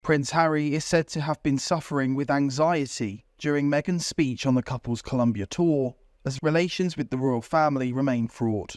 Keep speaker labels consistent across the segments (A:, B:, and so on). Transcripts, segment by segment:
A: Prince Harry is said to have been suffering with anxiety during Meghan's speech on the couple's Colombia tour, as relations with the royal family remain fraught.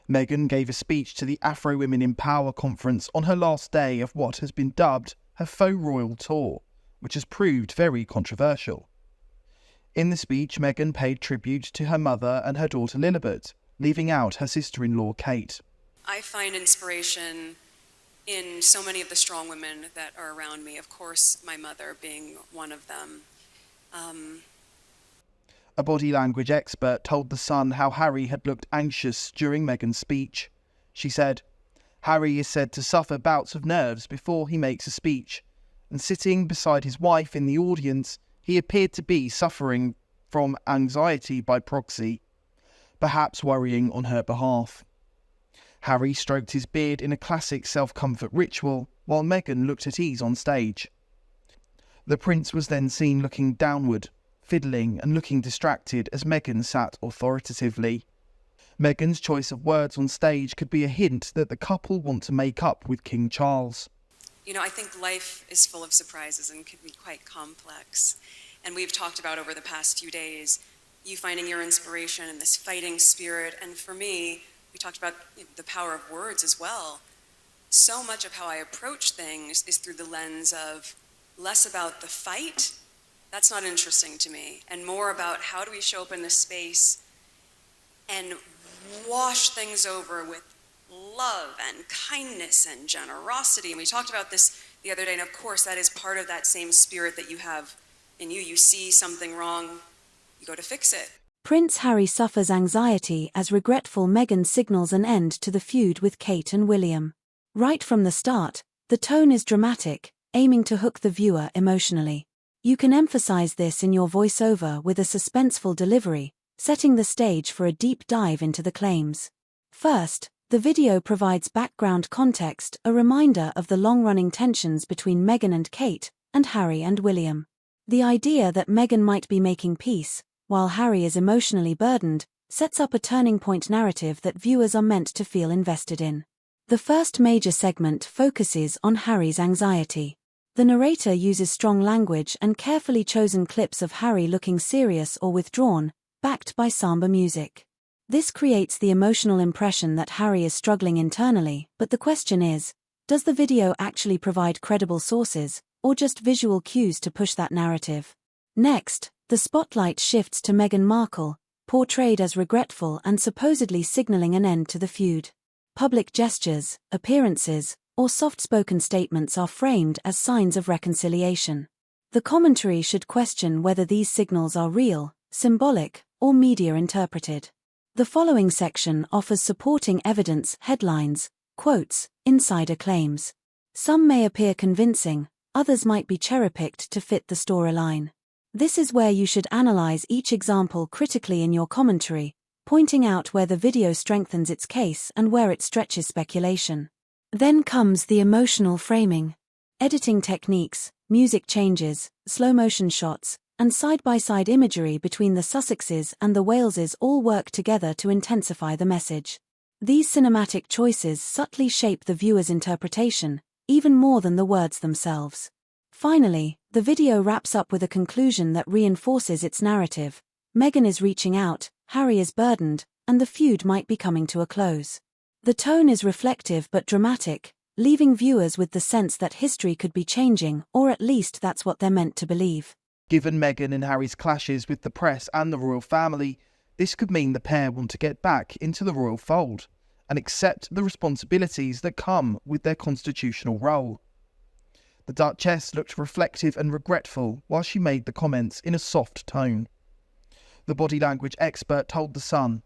A: Meghan gave a speech to the Afro Women in Power conference on her last day of what has been dubbed her faux royal tour, which has proved very controversial. In the speech, Meghan paid tribute to her mother and her daughter Lilibet, leaving out her sister-in-law Kate.
B: I find inspiration in so many of the strong women that are around me, of course my mother being one of them.
A: A body language expert told The Sun how Harry had looked anxious during Meghan's speech. She said, "Harry is said to suffer bouts of nerves before he makes a speech, and sitting beside his wife in the audience, he appeared to be suffering from anxiety by proxy, perhaps worrying on her behalf." Harry stroked his beard in a classic self-comfort ritual, while Meghan looked at ease on stage. The prince was then seen looking downward, fiddling and looking distracted as Meghan sat authoritatively. Meghan's choice of words on stage could be a hint that the couple want to make up with King Charles.
B: You know, I think life is full of surprises and can be quite complex. And we've talked about over the past few days, you finding your inspiration in this fighting spirit. And for me, we talked about the power of words as well. So much of how I approach things is through the lens of less about the fight, that's not interesting to me, and more about how do we show up in this space and wash things over with love and kindness and generosity. And we talked about this the other day, and of course that is part of that same spirit that you have in you. You see something wrong, you go to fix it.
C: Prince Harry suffers anxiety as regretful Meghan signals an end to the feud with Kate and William. Right from the start, the tone is dramatic, aiming to hook the viewer emotionally. You can emphasize this in your voiceover with a suspenseful delivery, setting the stage for a deep dive into the claims. First, the video provides background context, a reminder of the long-running tensions between Meghan and Kate, and Harry and William. The idea that Meghan might be making peace, while Harry is emotionally burdened, sets up a turning point narrative that viewers are meant to feel invested in. The first major segment focuses on Harry's anxiety. The narrator uses strong language and carefully chosen clips of Harry looking serious or withdrawn, backed by somber music. This creates the emotional impression that Harry is struggling internally, but the question is, does the video actually provide credible sources, or just visual cues to push that narrative? Next, the spotlight shifts to Meghan Markle, portrayed as regretful and supposedly signaling an end to the feud. Public gestures, appearances, or soft-spoken statements are framed as signs of reconciliation. The commentary should question whether these signals are real, symbolic, or media-interpreted. The following section offers supporting evidence, headlines, quotes, insider claims. Some may appear convincing, others might be cherry-picked to fit the storyline. This is where you should analyze each example critically in your commentary, pointing out where the video strengthens its case and where it stretches speculation. Then comes the emotional framing. Editing techniques, music changes, slow-motion shots, and side-by-side imagery between the Sussexes and the Waleses all work together to intensify the message. These cinematic choices subtly shape the viewer's interpretation, even more than the words themselves. Finally, the video wraps up with a conclusion that reinforces its narrative. Meghan is reaching out, Harry is burdened, and the feud might be coming to a close. The tone is reflective but dramatic, leaving viewers with the sense that history could be changing, or at least that's what they're meant to believe.
A: Given Meghan and Harry's clashes with the press and the royal family, this could mean the pair want to get back into the royal fold and accept the responsibilities that come with their constitutional role. The Duchess looked reflective and regretful while she made the comments in a soft tone. The body language expert told The Sun,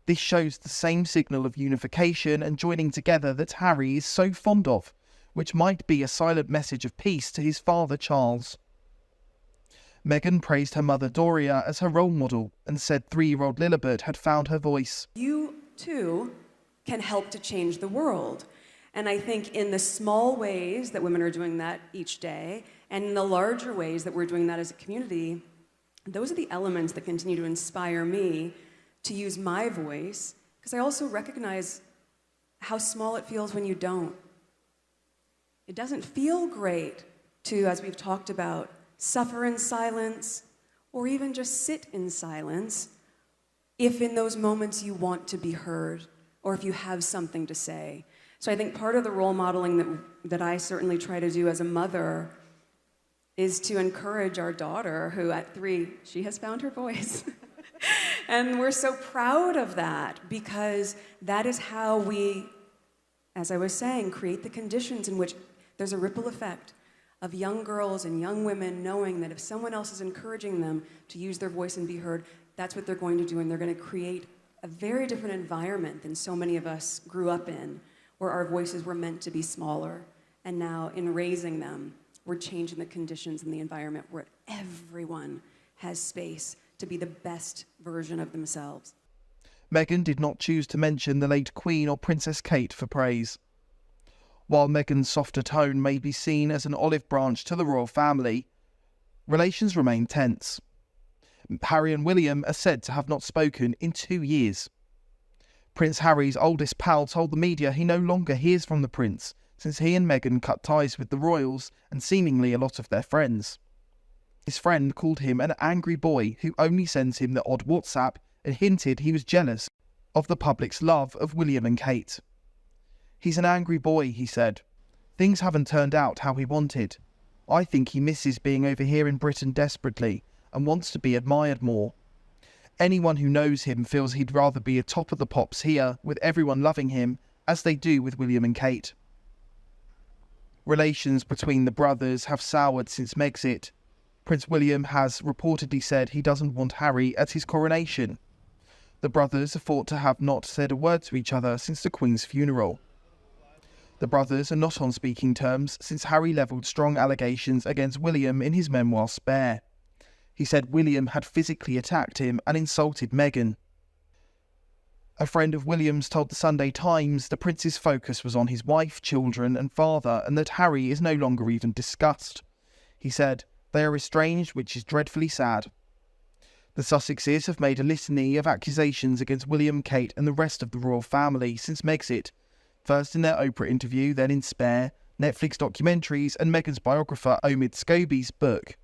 A: "This shows the same signal of unification and joining together that Harry is so fond of, which might be a silent message of peace to his father Charles." Meghan praised her mother Doria as her role model and said 3-year-old Lilibet had found her voice.
B: You, too, can help to change the world. And I think in the small ways that women are doing that each day, and in the larger ways that we're doing that as a community, those are the elements that continue to inspire me to use my voice, because I also recognize how small it feels when you don't. It doesn't feel great to, as we've talked about, suffer in silence or even just sit in silence if in those moments you want to be heard or if you have something to say. So I think part of the role modeling that I certainly try to do as a mother is to encourage our daughter, who at 3, she has found her voice. And we're so proud of that because that is how we, as I was saying, create the conditions in which there's a ripple effect of young girls and young women knowing that if someone else is encouraging them to use their voice and be heard, that's what they're going to do, and they're going to create a very different environment than so many of us grew up in, where our voices were meant to be smaller. And now, in raising them, we're changing the conditions in the environment where everyone has space to be the best version of themselves.
A: Meghan did not choose to mention the late Queen or Princess Kate for praise. While Meghan's softer tone may be seen as an olive branch to the royal family, relations remain tense. Harry and William are said to have not spoken in 2 years. Prince Harry's oldest pal told the media he no longer hears from the prince since he and Meghan cut ties with the royals and seemingly a lot of their friends. His friend called him an angry boy who only sends him the odd WhatsApp and hinted he was jealous of the public's love of William and Kate. "He's an angry boy," he said. "Things haven't turned out how he wanted. I think he misses being over here in Britain desperately and wants to be admired more. Anyone who knows him feels he'd rather be atop of the pops here with everyone loving him as they do with William and Kate." Relations between the brothers have soured since Megxit. Prince William has reportedly said he doesn't want Harry at his coronation. The brothers are thought to have not said a word to each other since the Queen's funeral. The brothers are not on speaking terms since Harry levelled strong allegations against William in his memoir Spare. He said William had physically attacked him and insulted Meghan. A friend of William's told the Sunday Times the prince's focus was on his wife, children and father, and that Harry is no longer even discussed. He said, "They are estranged, which is dreadfully sad." The Sussexes have made a litany of accusations against William, Kate and the rest of the royal family since Megxit, first in their Oprah interview, then in Spare, Netflix documentaries and Meghan's biographer Omid Scobie's book.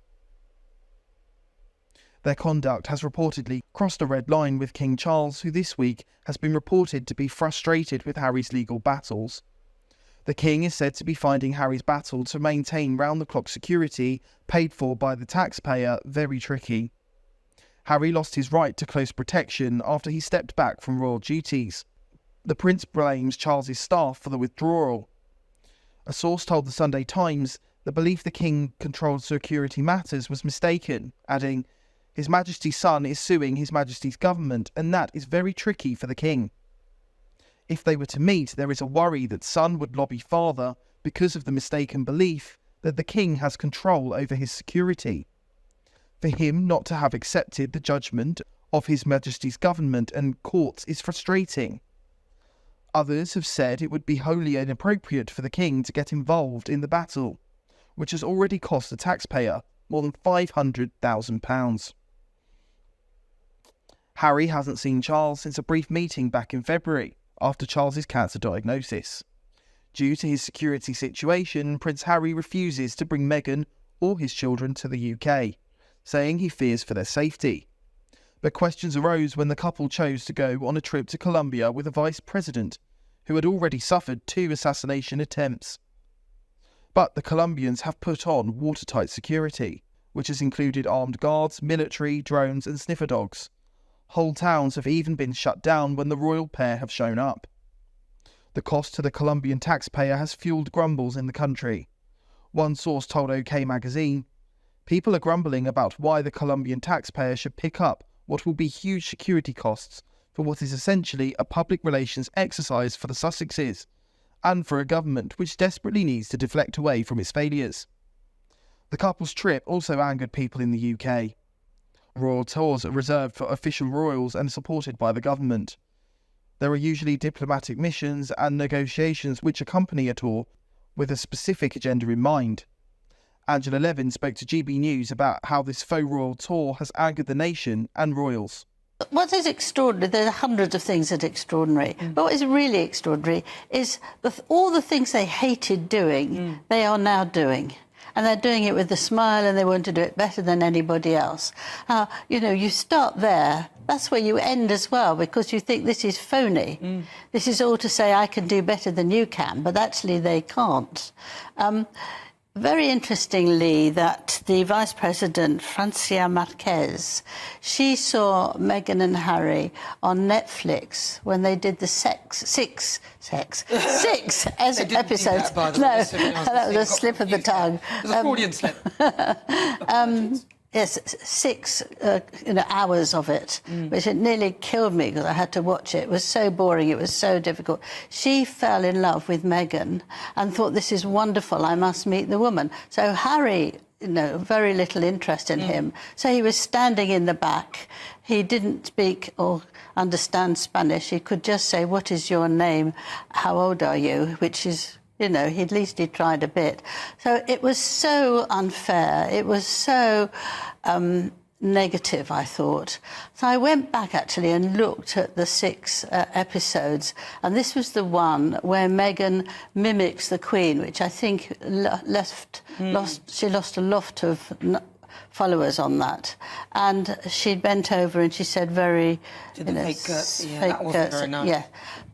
A: Their conduct has reportedly crossed a red line with King Charles, who this week has been reported to be frustrated with Harry's legal battles. The King is said to be finding Harry's battle to maintain round-the-clock security paid for by the taxpayer very tricky. Harry lost his right to close protection after he stepped back from royal duties. The Prince blames Charles's staff for the withdrawal. A source told the Sunday Times the belief the King controlled security matters was mistaken, adding, "His Majesty's son is suing His Majesty's government, and that is very tricky for the King. If they were to meet, there is a worry that son would lobby father because of the mistaken belief that the King has control over his security. For him not to have accepted the judgment of His Majesty's government and courts is frustrating." Others have said it would be wholly inappropriate for the King to get involved in the battle, which has already cost the taxpayer more than £500,000. Harry hasn't seen Charles since a brief meeting back in February, after Charles's cancer diagnosis. Due to his security situation, Prince Harry refuses to bring Meghan or his children to the UK, saying he fears for their safety. But questions arose when the couple chose to go on a trip to Colombia with a vice president, who had already suffered 2 assassination attempts. But the Colombians have put on watertight security, which has included armed guards, military, drones and sniffer dogs. Whole towns have even been shut down when the royal pair have shown up. The cost to the Colombian taxpayer has fueled grumbles in the country. One source told OK magazine, "People are grumbling about why the Colombian taxpayer should pick up what will be huge security costs for what is essentially a public relations exercise for the Sussexes, and for a government which desperately needs to deflect away from its failures." The couple's trip also angered people in the UK. Royal tours are reserved for official royals and supported by the government. There are usually diplomatic missions and negotiations which accompany a tour with a specific agenda in mind. Angela Levin spoke to GB News about how this faux royal tour has angered the nation and royals.
D: What is extraordinary, there are hundreds of things that are extraordinary, but what is really extraordinary is all the things they hated doing, they are now doing. and they're doing it with a smile, and they want to do it better than anybody else. You know, you start there. That's where you end as well, because you think this is phony. This is all to say I can do better than you can, but actually they can't. Very interestingly, that the Vice President, Francia Marquez, she saw Meghan and Harry on Netflix when they did the six episodes. No, that was a slip of the tongue.
E: It was a Freudian slip.
D: Yes, 6 hours of it, which it nearly killed me because I had to watch it. It was so boring, it was so difficult. She fell in love with Meghan and thought, this is wonderful, I must meet the woman. So Harry, you know, very little interest in him. So he was standing in the back. He didn't speak or understand Spanish. He could just say, what is your name? How old are you? Which is... you know, at least he tried a bit. So it was so unfair. It was so negative, I thought. So I went back, actually, and looked at the 6 episodes. And this was the one where Meghan mimics the Queen, which I think she lost a lot of followers on that. And she bent over and she said very...
E: Did the fake curtsy. Yeah,
D: fake
E: that wasn't
D: curtsy.
E: very nice.
D: Yeah.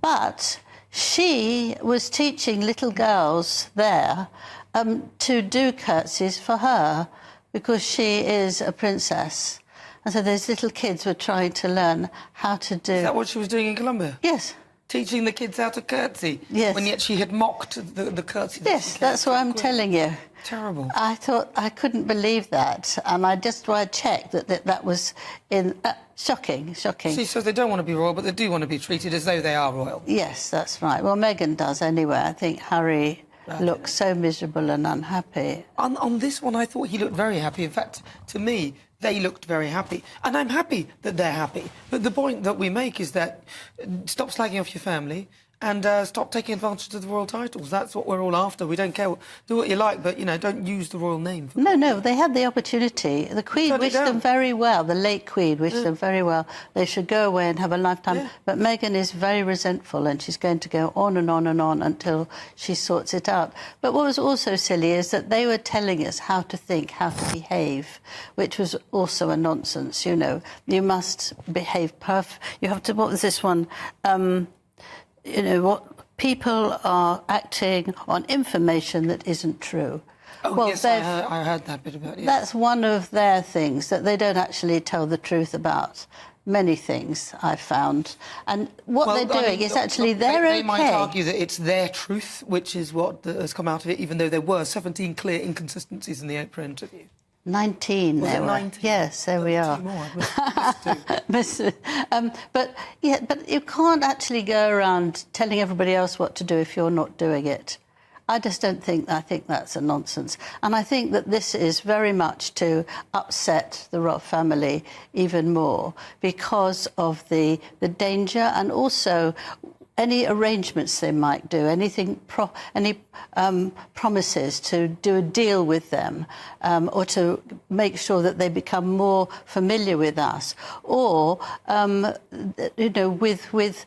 D: But... she was teaching little girls there to do curtsies for her because she is a princess. And so those little kids were trying to learn how to do...
E: Is that what she was doing in Colombia?
D: Yes.
E: Teaching the kids how to curtsy?
D: Yes.
E: When yet she had mocked the curtsy.
D: Yes, that's what I'm telling you.
E: Terrible.
D: I thought, I couldn't believe that. And I checked that was in... shocking.
E: She says they don't want to be royal, but they do want to be treated as though they are royal.
D: Yes, that's right. Well, Meghan does anyway. I think Harry looks so miserable and unhappy.
E: On this one, I thought he looked very happy. In fact, to me, they looked very happy. And I'm happy that they're happy. But the point that we make is that stop slagging off your family and stop taking advantage of the royal titles. That's what we're all after. We don't care. Do what you like, but, you know, don't use the royal name.
D: No, they had the opportunity. The Queen wished them very well, the late Queen wished them very well. They should go away and have a lifetime. Yeah. But Meghan is very resentful and she's going to go on and on and on until she sorts it out. But what was also silly is that they were telling us how to think, how to behave, which was also a nonsense, you know. You must behave perfect. You have to... what was this one? You know, what people are acting on information that isn't true.
E: Oh, well, yes, I heard that bit about it. Yes.
D: That's one of their things, that they don't actually tell the truth about many things, I've found. And what they're doing is actually They
E: might argue that it's their truth, which is what has come out of it, even though there were 17 clear inconsistencies in the Oprah interview.
D: 19
E: Was
D: there
E: it
D: were.
E: 19?
D: Yes, there we are.
E: 2 more.
D: But you can't actually go around telling everybody else what to do if you're not doing it. I think that's a nonsense. And I think that this is very much to upset the royal family even more because of the danger and also any arrangements they might do, any promises to do a deal with them or to make sure that they become more familiar with us, or, you know, with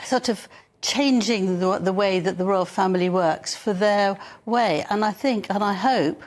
D: sort of changing the way that the royal family works for their way. And I think, and I hope,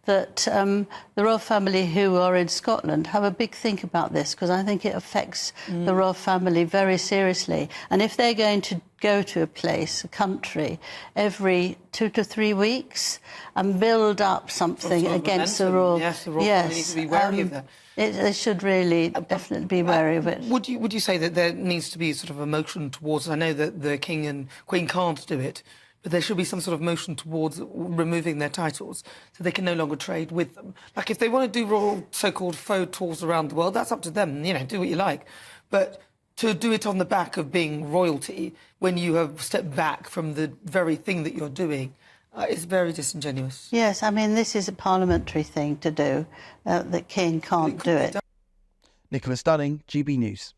D: that the royal family who are in Scotland have a big think about this, because I think it affects the royal family very seriously. And if they're going to go to a place, a country, every 2 to 3 weeks and build up something against the royal...
E: Yes, the royal family needs to be wary of that.
D: They should really definitely be wary of it.
E: Would you say that there needs to be sort of a motion towards... I know that the King and Queen can't do it, but there should be some sort of motion towards removing their titles so they can no longer trade with them. Like, if they want to do royal so-called faux tours around the world, that's up to them, you know, do what you like. But to do it on the back of being royalty when you have stepped back from the very thing that you're doing is very disingenuous.
D: Yes, I mean, this is a parliamentary thing to do. The King can't do it.
A: Nicholas Dunning, GB News.